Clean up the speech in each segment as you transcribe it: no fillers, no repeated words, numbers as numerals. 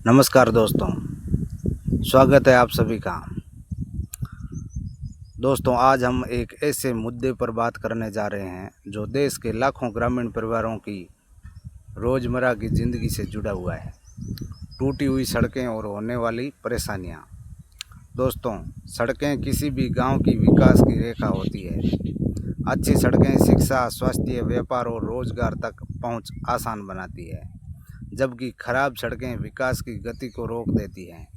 नमस्कार दोस्तों, स्वागत है आप सभी का। दोस्तों, आज हम एक ऐसे मुद्दे पर बात करने जा रहे हैं जो देश के लाखों ग्रामीण परिवारों की रोज़मर्रा की ज़िंदगी से जुड़ा हुआ है। टूटी हुई सड़कें और होने वाली परेशानियां। दोस्तों, सड़कें किसी भी गांव की विकास की रेखा होती है। अच्छी सड़कें शिक्षा, स्वास्थ्य, व्यापार और रोजगार तक पहुंच आसान बनाती है, जबकि खराब सड़कें विकास की गति को रोक देती हैं।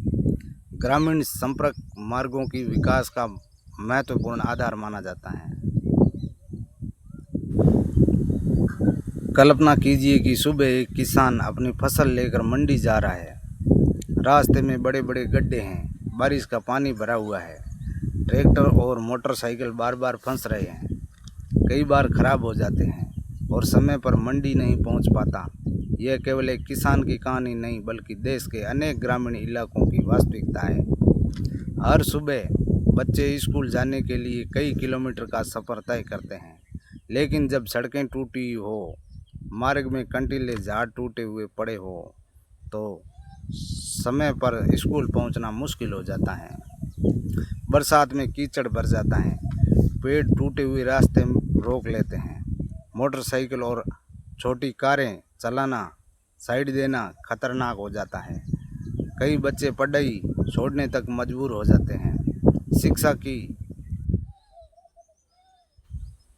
ग्रामीण संपर्क मार्गों की विकास का महत्वपूर्ण आधार माना जाता है। कल्पना कीजिए कि सुबह एक किसान अपनी फसल लेकर मंडी जा रहा है। रास्ते में बड़े बड़े गड्ढे हैं, बारिश का पानी भरा हुआ है, ट्रैक्टर और मोटरसाइकिल बार बार फंस रहे हैं, कई बार खराब हो जाते हैं और समय पर मंडी नहीं पहुंच पाता। यह केवल एक किसान की कहानी नहीं, बल्कि देश के अनेक ग्रामीण इलाकों की वास्तविकता है। हर सुबह बच्चे स्कूल जाने के लिए कई किलोमीटर का सफ़र तय करते हैं, लेकिन जब सड़कें टूटी हो, मार्ग में कंटीले झाड़ टूटे हुए पड़े हो, तो समय पर स्कूल पहुंचना मुश्किल हो जाता है। बरसात में कीचड़ भर जाता है, पेड़ टूटे हुए रास्ते रोक लेते हैं, मोटरसाइकिल और छोटी कारें चलाना, साइड देना खतरनाक हो जाता है। कई बच्चे पढ़ाई छोड़ने तक मजबूर हो जाते हैं।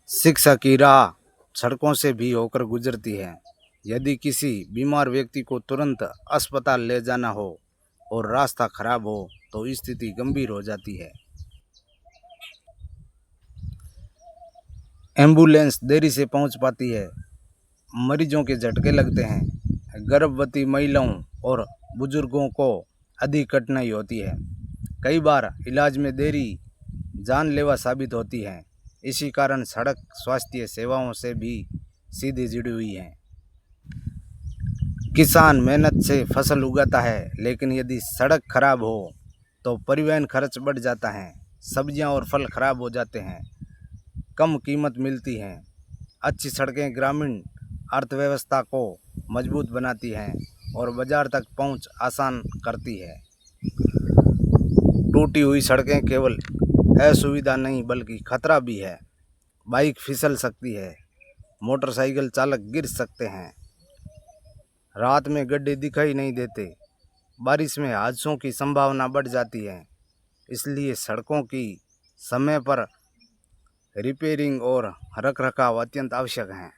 शिक्षा की राह सड़कों से भी होकर गुजरती है। यदि किसी बीमार व्यक्ति को तुरंत अस्पताल ले जाना हो और रास्ता खराब हो तो स्थिति गंभीर हो जाती है। एम्बुलेंस देरी से पहुंच पाती है, मरीजों के झटके लगते हैं, गर्भवती महिलाओं और बुजुर्गों को अधिक कठिनाई होती है। कई बार इलाज में देरी जानलेवा साबित होती है। इसी कारण सड़क स्वास्थ्य सेवाओं से भी सीधी जुड़ी हुई है। किसान मेहनत से फसल उगाता है, लेकिन यदि सड़क खराब हो तो परिवहन खर्च बढ़ जाता है, सब्जियां और फल खराब हो जाते हैं, कम कीमत मिलती है। अच्छी सड़कें ग्रामीण अर्थव्यवस्था को मजबूत बनाती हैं और बाजार तक पहुंच आसान करती है। टूटी हुई सड़कें केवल असुविधा नहीं बल्कि खतरा भी है। बाइक फिसल सकती है, मोटरसाइकिल चालक गिर सकते हैं, रात में गड्ढे दिखाई नहीं देते, बारिश में हादसों की संभावना बढ़ जाती है। इसलिए सड़कों की समय पर रिपेयरिंग और रखरखाव अत्यंत आवश्यक है।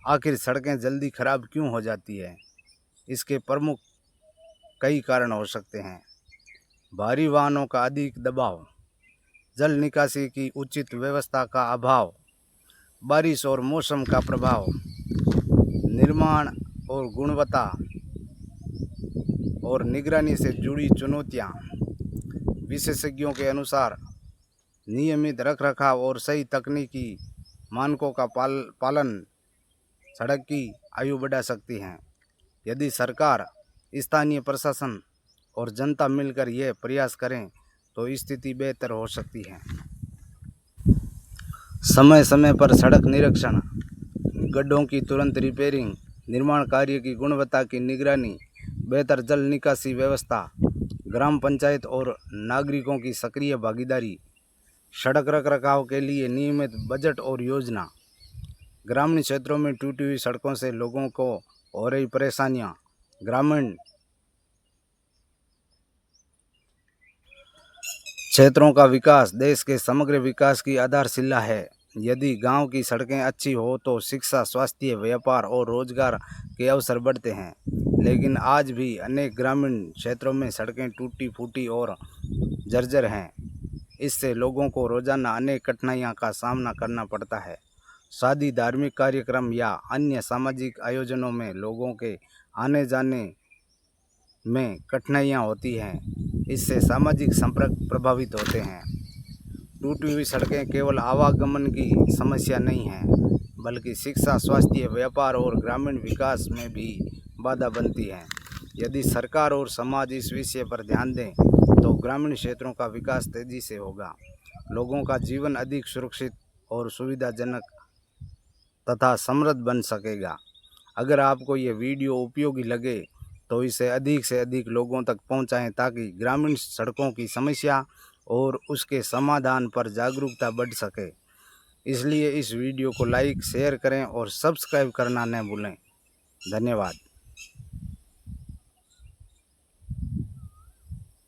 आखिर सड़कें जल्दी खराब क्यों हो जाती है? इसके प्रमुख कई कारण हो सकते हैं। भारी वाहनों का अधिक दबाव, जल निकासी की उचित व्यवस्था का अभाव, बारिश और मौसम का प्रभाव, निर्माण और गुणवत्ता और निगरानी से जुड़ी चुनौतियां। विशेषज्ञों के अनुसार नियमित रखरखाव और सही तकनीकी मानकों का पालन सड़क की आयु बढ़ा सकती हैं। यदि सरकार, स्थानीय प्रशासन और जनता मिलकर यह प्रयास करें तो स्थिति बेहतर हो सकती है। समय समय पर सड़क निरीक्षण, गड्ढों की तुरंत रिपेयरिंग, निर्माण कार्य की गुणवत्ता की निगरानी, बेहतर जल निकासी व्यवस्था, ग्राम पंचायत और नागरिकों की सक्रिय भागीदारी, सड़क रखरखाव के लिए नियमित बजट और योजना। ग्रामीण क्षेत्रों में टूटी हुई सड़कों से लोगों को हो रही परेशानियां। ग्रामीण क्षेत्रों का विकास देश के समग्र विकास की आधारशिला है। यदि गांव की सड़कें अच्छी हो तो शिक्षा, स्वास्थ्य, व्यापार और रोजगार के अवसर बढ़ते हैं। लेकिन आज भी अनेक ग्रामीण क्षेत्रों में सड़कें टूटी फूटी और जर्जर हैं। इससे लोगों को रोजाना अनेक कठिनाइयों का सामना करना पड़ता है। शादी, धार्मिक कार्यक्रम या अन्य सामाजिक आयोजनों में लोगों के आने जाने में कठिनाइयाँ होती हैं। इससे सामाजिक संपर्क प्रभावित होते हैं। टूटी हुई सड़कें केवल आवागमन की समस्या नहीं हैं, बल्कि शिक्षा, स्वास्थ्य, व्यापार और ग्रामीण विकास में भी बाधा बनती हैं। यदि सरकार और समाज इस विषय पर ध्यान दें तो ग्रामीण क्षेत्रों का विकास तेजी से होगा, लोगों का जीवन अधिक सुरक्षित और सुविधाजनक तथा समृद्ध बन सकेगा। अगर आपको ये वीडियो उपयोगी लगे तो इसे अधिक से अधिक लोगों तक पहुंचाएं ताकि ग्रामीण सड़कों की समस्या और उसके समाधान पर जागरूकता बढ़ सके। इसलिए इस वीडियो को लाइक शेयर करें और सब्सक्राइब करना न भूलें। धन्यवाद।